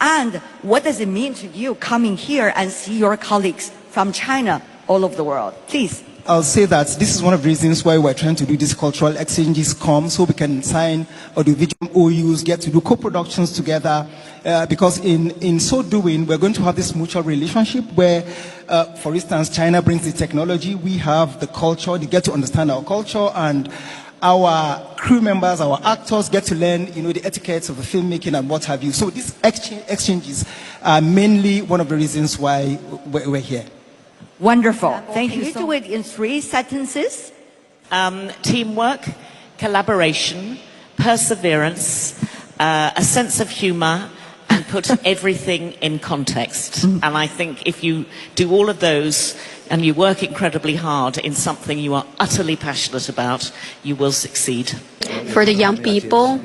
And what does it mean to you coming here and see your colleagues from China all over the world? Please. I'll say that this is one of the reasons why we're trying to do these cultural exchanges so we can sign audiovisual OUs, get to do co-productions together, because in so doing, we're going to have this mutual relationship where, for instance, China brings the technology, we have the culture, they get to understand our culture, and our crew members, our actors get to learn, the etiquettes of the filmmaking and what have you. So these exchanges are mainly one of the reasons why we're here. Wonderful. Thank you. Can you do it in 3 sentences? Teamwork, collaboration, perseverance, a sense of humor, and put everything in context. And I think if you do all of those and you work incredibly hard in something you are utterly passionate about, you will succeed. For the young people,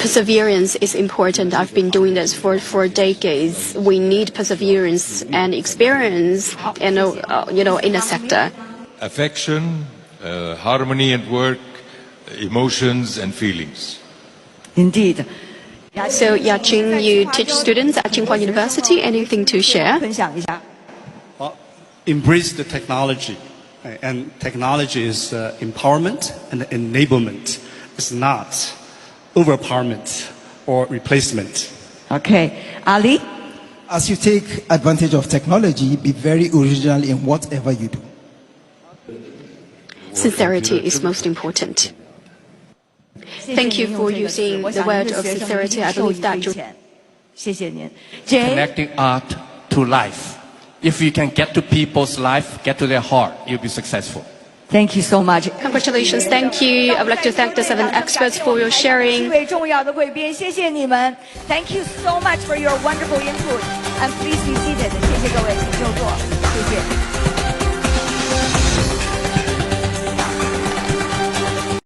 perseverance is important. I've been doing this for decades. We need perseverance and experience, in a sector. Affection, harmony at work, emotions and feelings. Indeed. So, Yaqing, you teach students at Tsinghua University. Anything to share? Embrace the technology, and technology is empowerment and enablement. It's not overempowerment or replacement. Okay. Ali? As you take advantage of technology, be very original in whatever you do. Sincerity is most important. Thank you for using the word of sincerity. I believe that connecting art to life. If you can get to people's life, get to their heart, you'll be successful. Thank you so much. Congratulations. Thank you. I would like to thank the 7 experts for your sharing. Thank you so much for your wonderful input. And please be seated. 谢谢各位，请就坐。